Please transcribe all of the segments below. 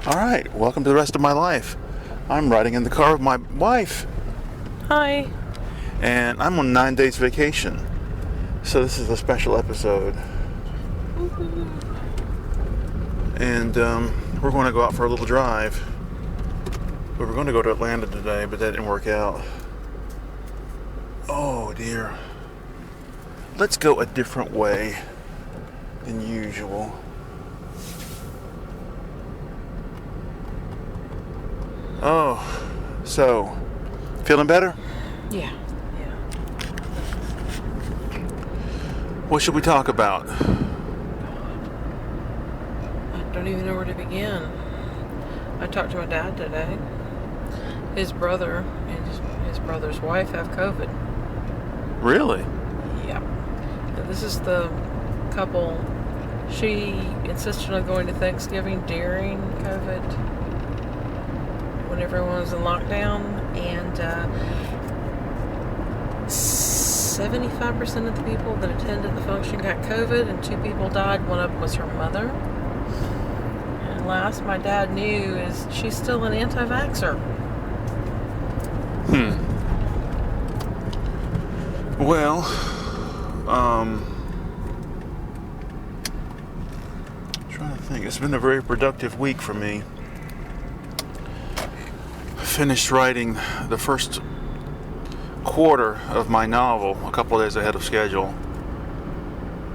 All right, welcome to the rest of my life. I'm riding in the car with my wife. Hi. And I'm on 9 days vacation. So this is a special episode. And we're going to go out for a little drive. We were going to go to Atlanta today, but that didn't work out. Oh dear. Let's go a different way than usual. Oh, so, feeling better? Yeah. What should we talk about? I don't even know where to begin. I talked to my dad today. His brother and his brother's wife have COVID. Really? Yeah. And this is the couple. She insisted on going to Thanksgiving during COVID, when everyone was in lockdown, and 75% of the people that attended the function got COVID, and 2 people died. One of them was her mother. And last my dad knew is she's still an anti-vaxxer. Well, trying to think. It's been a very productive week for me. I finished writing the first quarter of my novel a couple of days ahead of schedule,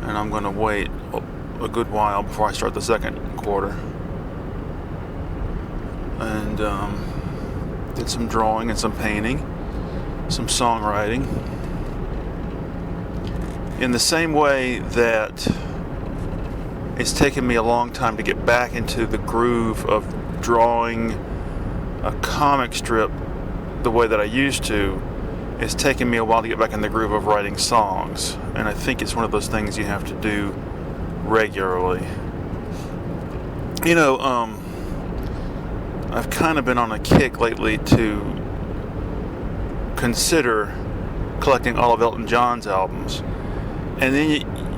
and I'm going to wait a good while before I start the second quarter. And did some drawing and some painting, some songwriting. In the same way that it's taken me a long time to get back into the groove of drawing a comic strip the way that I used to, it's taken me a while to get back in the groove of writing songs. And I think it's one of those things you have to do regularly. You know, I've kind of been on a kick lately to consider collecting all of Elton John's albums. And then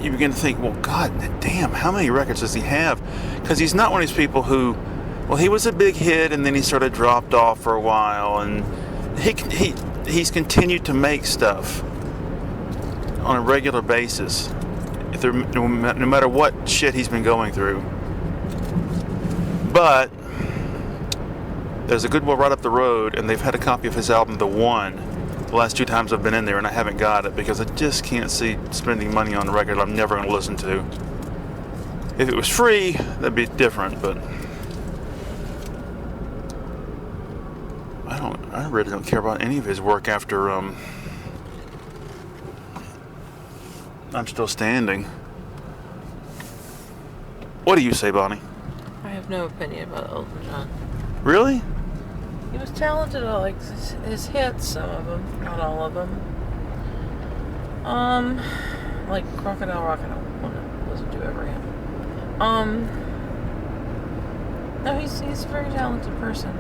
you begin to think, well, God damn, how many records does he have? Because he's not one of these people who, well, he was a big hit and then he sort of dropped off for a while, and he's continued to make stuff on a regular basis, no matter what shit he's been going through. But there's a Goodwill right up the road, and they've had a copy of his album, The One, the last 2 times I've been in there, and I haven't got it because I just can't see spending money on a record I'm never going to listen to. If it was free, that'd be different, but I really don't care about any of his work after I'm Still Standing. What do you say, Bonnie? I have no opinion about Elton John. Really? He was talented. I like his hits, some of them, not all of them. Like Crocodile Rock, I don't want to listen to ever again. No, he's a very talented person.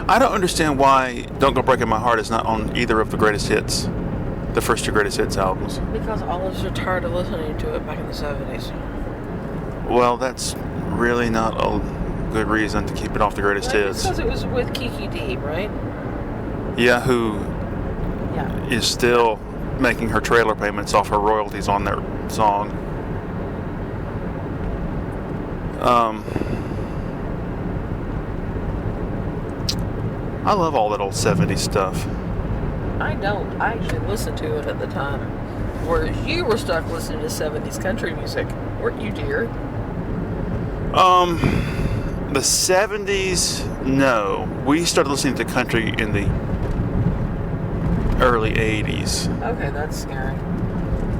I don't understand why Don't Go Breaking My Heart is not on either of the greatest hits, the first 2 greatest hits albums. Because all of us are tired of listening to it back in the 70s. Well, that's really not a good reason to keep it off the greatest hits. Because it was with Kiki D, right? Yeah, who is still making her trailer payments off her royalties on that song. I love all that old 70s stuff. I don't. I actually listened to it at the time. Whereas you were stuck listening to 70s country music. Weren't you, dear? The 70s, no. We started listening to country in the early 80s. Okay, that's scary.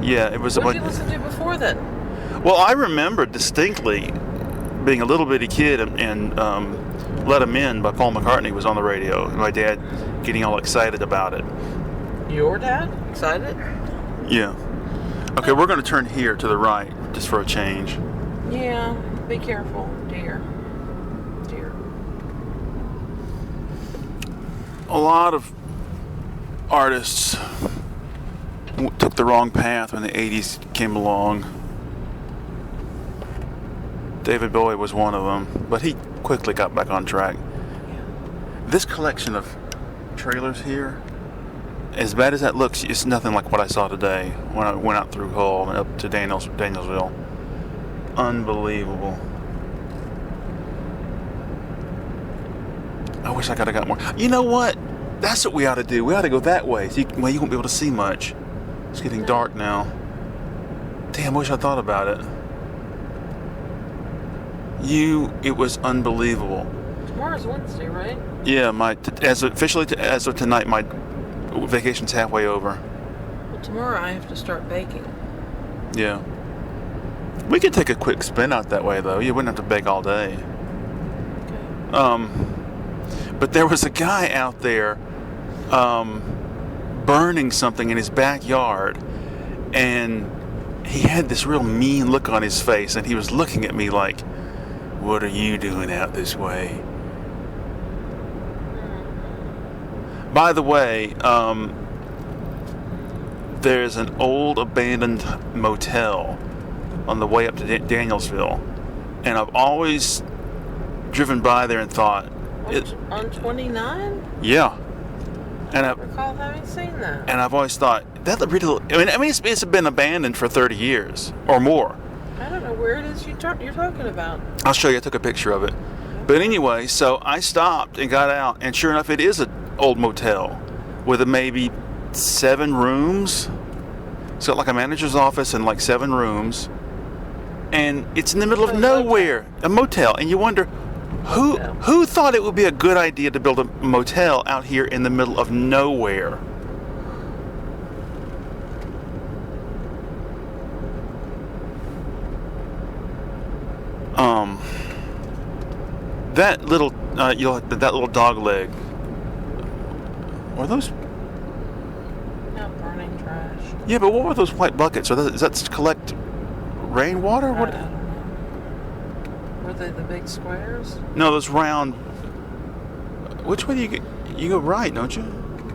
Yeah, it was What did you listen to before then? Well, I remember distinctly being a little bitty kid and Let 'Em In by Paul McCartney was on the radio, and my dad getting all excited about it. Your dad? Excited? Yeah. Okay, we're going to turn here to the right, just for a change. Yeah, be careful, dear. Dear. A lot of artists took the wrong path when the 80s came along. David Bowie was one of them, but he quickly got back on track. Yeah. This collection of trailers here, as bad as that looks, it's nothing like what I saw today when I went out through Hull and up to Danielsville. Unbelievable. I wish I could have got more. You know what? That's what we ought to do. We ought to go that way. So you won't be able to see much. It's getting dark now. Damn, I wish I thought about it. It was unbelievable. Tomorrow's Wednesday, right? Yeah, as of tonight, my vacation's halfway over. Well, tomorrow I have to start baking. Yeah. We could take a quick spin out that way, though. You wouldn't have to bake all day. Okay. But there was a guy out there burning something in his backyard, and he had this real mean look on his face, and he was looking at me like, "What are you doing out this way?" By the way, there's an old abandoned motel on the way up to Danielsville, and I've always driven by there and thought, On 29? yeah. And I don't recall having seen that. And I've always thought that looked really. I mean, it's been abandoned for 30 years or more. I don't know where it is you're talking about. I'll show you. I took a picture of it. But anyway, so I stopped and got out, and sure enough, it is an old motel with maybe 7 rooms. It's got like a manager's office and like 7 rooms, and it's in the middle of nowhere. A motel, and you wonder. Who thought it would be a good idea to build a motel out here in the middle of nowhere? That little dog leg. Are those? Not burning trash. Yeah, but what were those white buckets? Is that to collect rainwater? I don't know. Were they the big squares? No, those round. Which way do you get? You go right, don't you?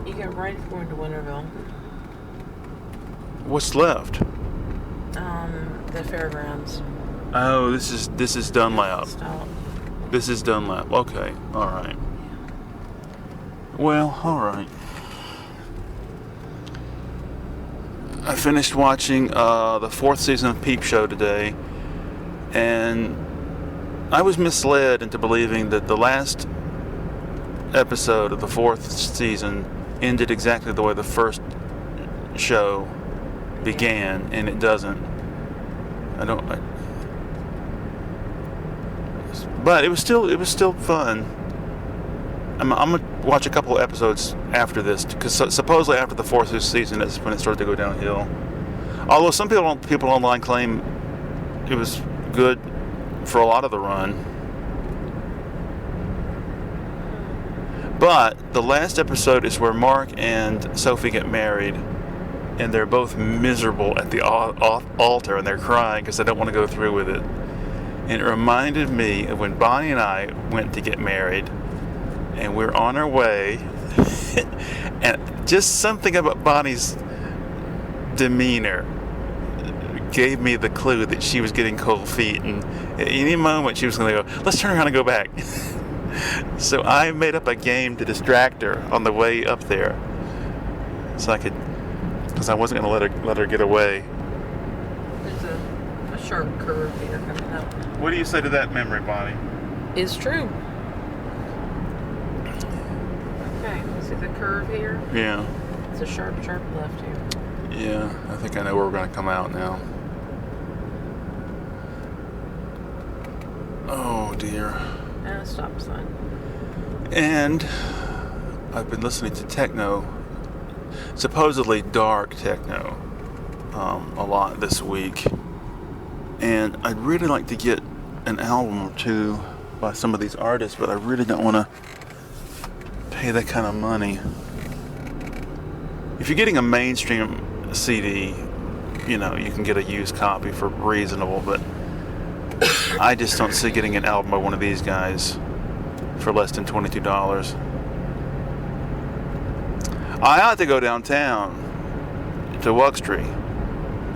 You go right if you're going to Winterville. What's left? The fairgrounds. Oh, this is Dunlap. Stop. This is Dunlap. Okay, all right. Well, all right. I finished watching the 4th season of Peep Show today, and I was misled into believing that the last episode of the 4th season ended exactly the way the first show began, and it doesn't. But it was still fun. I'm gonna watch a couple of episodes after this, because supposedly after the 4th season is when it started to go downhill. Although some people online claim it was good for a lot of the run. But the last episode is where Mark and Sophie get married, and they're both miserable at the altar, and they're crying because they don't want to go through with it. And it reminded me of when Bonnie and I went to get married, and we're on our way, and just something about Bonnie's demeanor gave me the clue that she was getting cold feet, and at any moment she was going to go, let's turn around and go back. So I made up a game to distract her on the way up there, so because I wasn't going to let her get away. There's a sharp curve here coming up. What do you say to that memory, Bonnie? It's true. Okay, see the curve here? Yeah. It's a sharp left here. Yeah, I think I know where we're going to come out now. Oh dear. And a stop sign. And I've been listening to techno, supposedly dark techno, a lot this week. And I'd really like to get an album or two by some of these artists, but I really don't want to pay that kind of money. If you're getting a mainstream CD, you can get a used copy for reasonable, but I just don't see getting an album by one of these guys for less than $22. I ought to go downtown to Wuxtree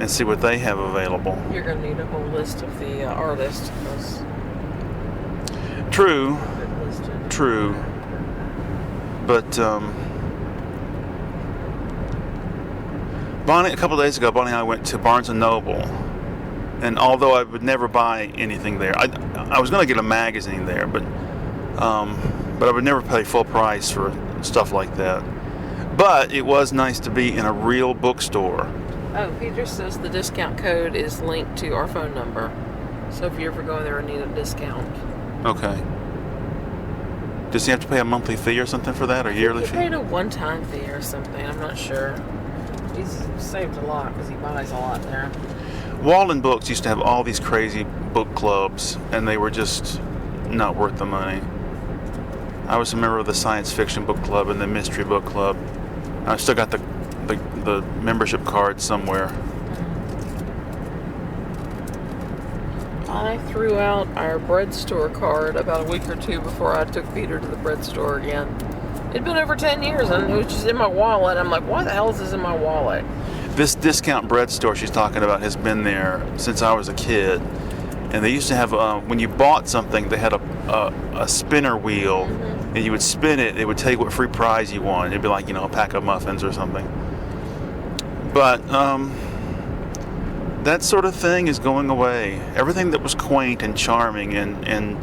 and see what they have available. You're going to need a whole list of the artists. True, It listed. true. But Bonnie, a couple of days ago, Bonnie and I went to Barnes and Noble, and although I would never buy anything there, I was going to get a magazine there, but I would never pay full price for stuff like that. But it was nice to be in a real bookstore. Oh, Peter says the discount code is linked to our phone number. So if you ever go in there and need a discount. Okay. Does he have to pay a monthly fee or something for that, or yearly He fee? paid a one-time fee or something. I'm not sure. He's saved a lot because he buys a lot there. Walden Books used to have all these crazy book clubs, and they were just not worth the money. I was a member of the science fiction book club and the mystery book club. I've still got the membership card somewhere. I threw out our bread store card about a week or two before I took Peter to the bread store again. It'd been over 10 years and it was just in my wallet. I'm like, why the hell is this in my wallet? This discount bread store she's talking about has been there since I was a kid. And they used to have, when you bought something, they had a spinner wheel, and you would spin it. It would tell you what free prize you won. It'd be like, a pack of muffins or something. But that sort of thing is going away. Everything that was quaint and charming and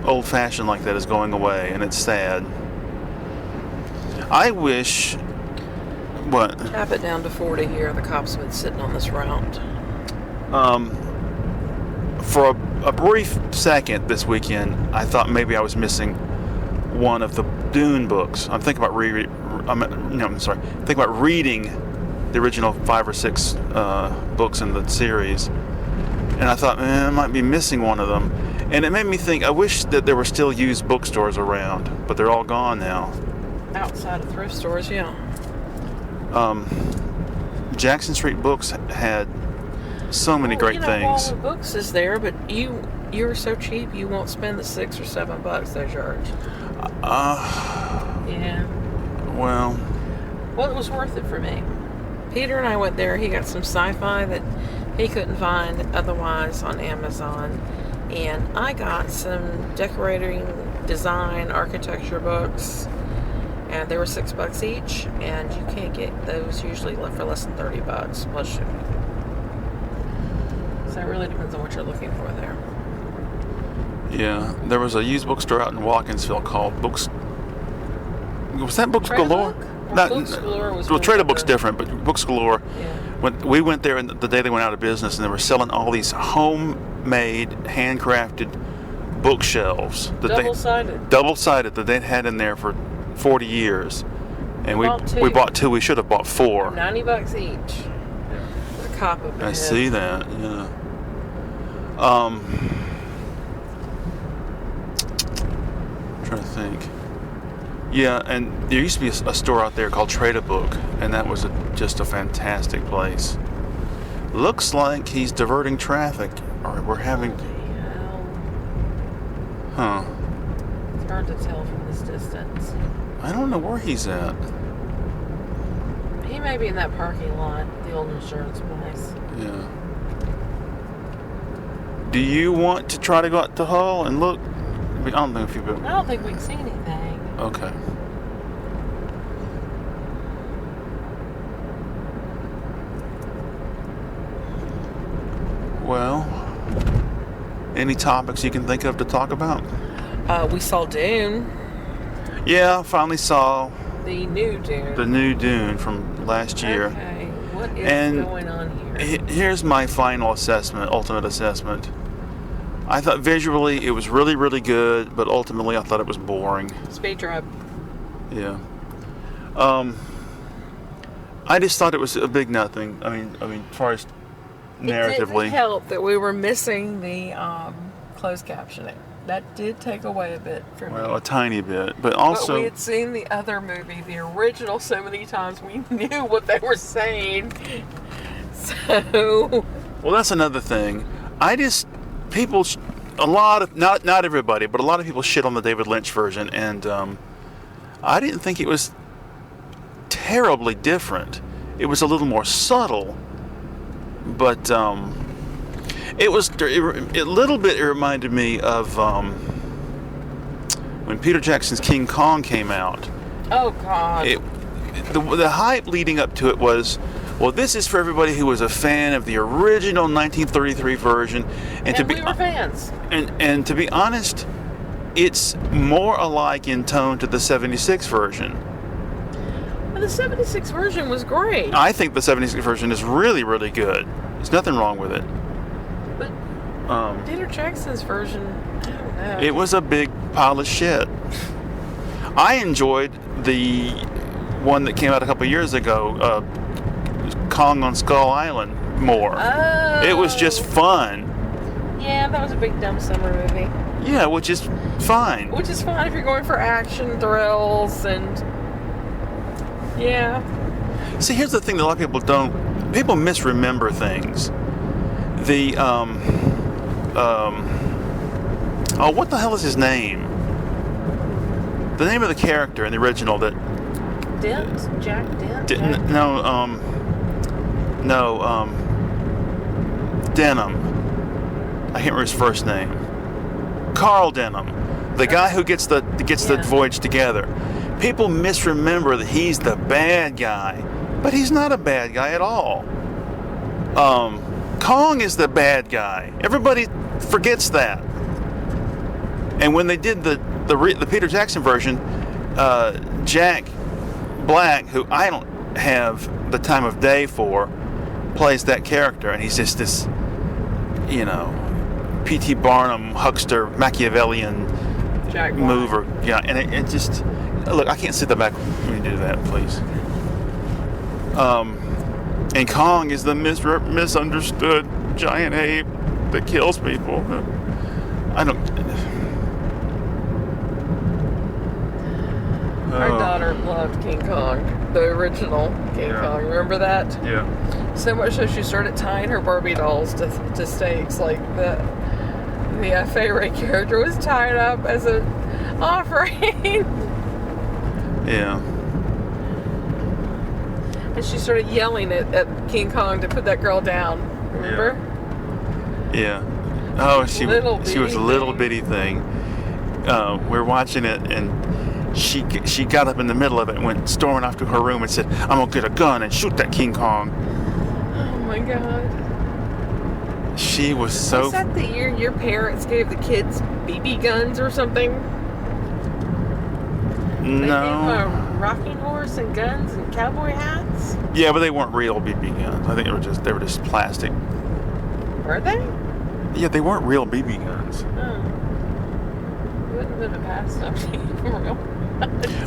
old-fashioned like that is going away, and it's sad. I wish... What? Tap it down to 40 here. The cops have been sitting on this route. For a brief second this weekend, I thought maybe I was missing one of the Dune books. I'm thinking about thinking about reading the original 5 or 6 books in the series, and I thought, I might be missing one of them. And it made me think, I wish that there were still used bookstores around, but they're all gone now. Outside of thrift stores, yeah. Jackson Street Books had so many great things. Walden Books is there, but you're so cheap, you won't spend the $6 or $7 they charge. Yeah. Well, it was worth it for me. Peter and I went there. He got some sci-fi that he couldn't find otherwise on Amazon, and I got some decorating, design, architecture books. And they were $6 each, and you can't get those usually for less than $30 plus shipping. So it really depends on what you're looking for there. yeah, there was a used bookstore out in Watkinsville called Books. Was that Books Trade-A Galore? Book? Books Galore was. Well, one Trade-A of Book's the- different, but Books Galore. Yeah. When we went there the day they went out of business, and they were selling all these homemade, handcrafted bookshelves that Double-sided. that they'd had in there for 40 years. And we bought 2. we bought 2. We should have bought 4. $90 each. The cop up I ahead. see that. Yeah. Trying to think. Yeah, and there used to be a store out there called Trade-A Book, and that was just a fantastic place. Looks like he's diverting traffic, or we're having. Huh. It's hard to tell from this distance. I don't know where he's at. He may be in that parking lot, the old insurance place. Yeah. Do you want to try to go out to Hull and look? I don't know if you've been. I don't think we can see anything. Okay. Well, any topics you can think of to talk about? We saw Dune, Yeah, I finally saw the new Dune. the new Dune from last year. Okay, what is And going on here? Here's my final assessment, ultimate assessment. I thought visually it was really, really good, but ultimately I thought it was boring. Speed trap. Yeah. I just thought it was a big nothing. I mean, as far as It narratively. didn't help that we were missing the closed captioning. That did take away a bit from Well, me. a tiny bit, but But also we had seen the other movie, the original, so many times we knew what they were saying. So, well, that's another thing. People, a lot of not everybody, but a lot of people shit on the David Lynch version, and I didn't think it was terribly different. It was a little more subtle, but It was a little bit. It reminded me of when Peter Jackson's King Kong came out. Oh God. The hype leading up to it was, well, this is for everybody who was a fan of the original 1933 version, and we were fans. And to be honest, it's more alike in tone to the 76 version. Well, the 76 version was great. I think the 76 version is really, really good. There's nothing wrong with it. But Peter Jackson's version, I don't know. It was a big pile of shit. I enjoyed the one that came out a couple years ago, Kong on Skull Island, more. Oh. It was just fun. Yeah, that was a big dumb summer movie. Yeah, which is fine. Which is fine if you're going for action, thrills, and yeah. See, here's the thing that a lot of people misremember things. The, what the hell is his name? The name of the character in the original that... Dent? Jack Dent? Denham. I can't remember his first name. Carl Denham, the guy who gets the voyage together. People misremember that he's the bad guy, but he's not a bad guy at all. Kong is the bad guy. Everybody forgets that. And when they did the Peter Jackson version, Jack Black, who I don't have the time of day for, plays that character, and he's just this, P.T. Barnum, huckster, Machiavellian Jack mover. Yeah, and it just... Look, I can't sit there back when you do that, please. And Kong is the misunderstood giant ape that kills people. I don't... Our daughter loved King Kong, the original King Kong. Remember that? Yeah. So much so she started tying her Barbie dolls to stakes. Like the Fay Wray character was tied up as an offering. Yeah. And she started yelling at King Kong to put that girl down. Remember? Yeah. Oh, she was a little thing. bitty thing. We're watching it, and she got up in the middle of it and went storming off to her room and said, "I'm gonna get a gun and shoot that King Kong." Oh my God. She was so... Was that the year your parents gave the kids BB guns or something? They gave them a rocking horse and guns and cowboy hats? Yeah, but they weren't real BB guns. I think they were just plastic. Were they? Yeah, they weren't real BB guns. Oh. You wouldn't live it past something real.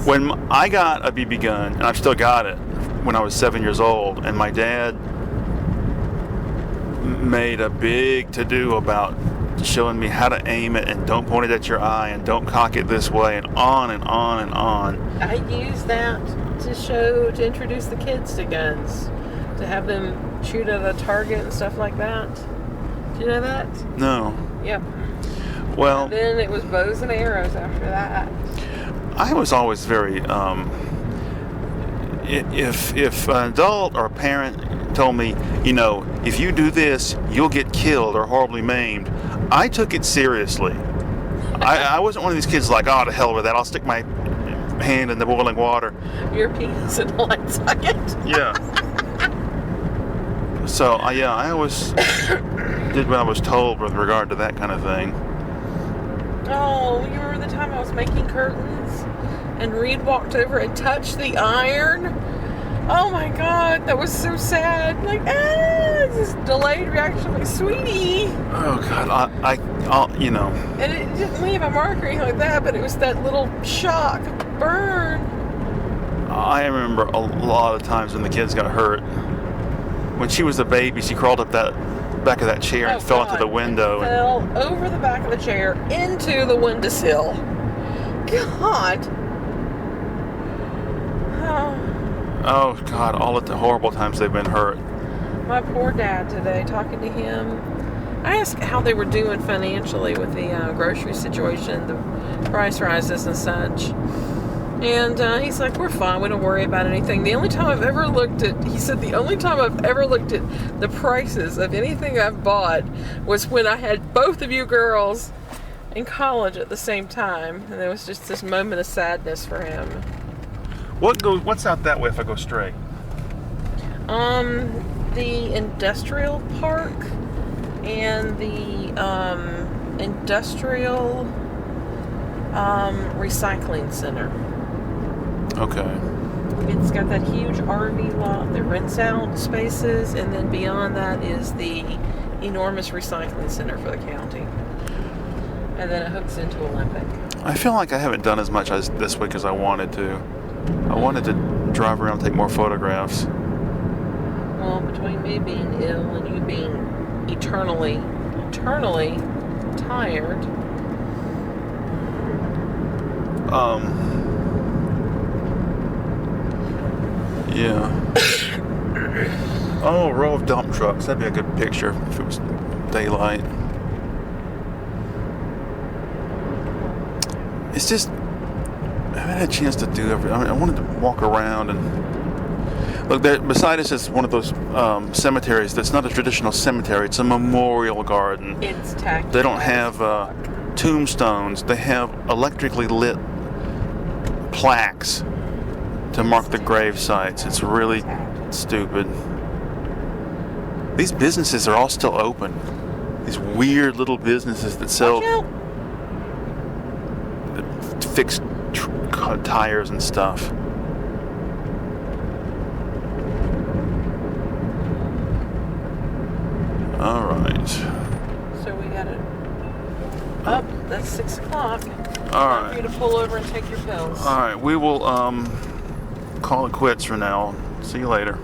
When I got a BB gun, and I've still got it, when I was 7 years old, and my dad made a big to-do about showing me how to aim it, and don't point it at your eye, and don't cock it this way, and on and on and on. I used that to introduce the kids to guns, to have them shoot at a target and stuff like that. Do you know that? No. Yep. Well, And then it was bows and arrows after that. I was always very, if an adult or a parent told me, if you do this, you'll get killed or horribly maimed, I took it seriously. I wasn't one of these kids like, oh, to hell with that, I'll stick my hand in the boiling water. Your penis in the light socket. Yeah. So, I always did what I was told with regard to that kind of thing. Oh, you remember the time I was making curtains and Reed walked over and touched the iron? Oh my God, that was so sad. Like, this delayed reaction, like, sweetie. Oh God, I'll. And it didn't leave a mark or anything like that, but it was that little shock, burn. I remember a lot of times when the kids got hurt. When she was a baby, she crawled up that back of that chair and fell into the window. Fell over the back of the chair into the windowsill. God. Oh God, all the horrible times they've been hurt. My poor dad today, talking to him. I asked how they were doing financially with the grocery situation, the price rises and such. And he's like, we're fine. We don't worry about anything. The only time I've ever looked at, he said, the only time I've ever looked at the prices of anything I've bought was when I had both of you girls in college at the same time. And there was just this moment of sadness for him. What's out that way if I go straight? The industrial park and the industrial recycling center. Okay. It's got that huge RV lot that rents out spaces, and then beyond that is the enormous recycling center for the county. And then it hooks into Olympic. I feel like I haven't done as much this week as I wanted to. I wanted to drive around and take more photographs. Well, between me being ill and you being eternally tired. Yeah. Oh, a row of dump trucks. That'd be a good picture if it was daylight. It's just, I haven't had a chance to do everything. I wanted to walk around and look. There beside us is one of those cemeteries that's not a traditional cemetery. It's a memorial garden. It's tacky. They don't have tombstones. They have electrically lit plaques to mark the grave sites. It's really stupid. These businesses are all still open. These weird little businesses that sell fixed tires and stuff. All right. So we got it up. That's 6 o'clock. All Time for right. you to pull over and take your pills. All right. We will call it quits for now. See you later.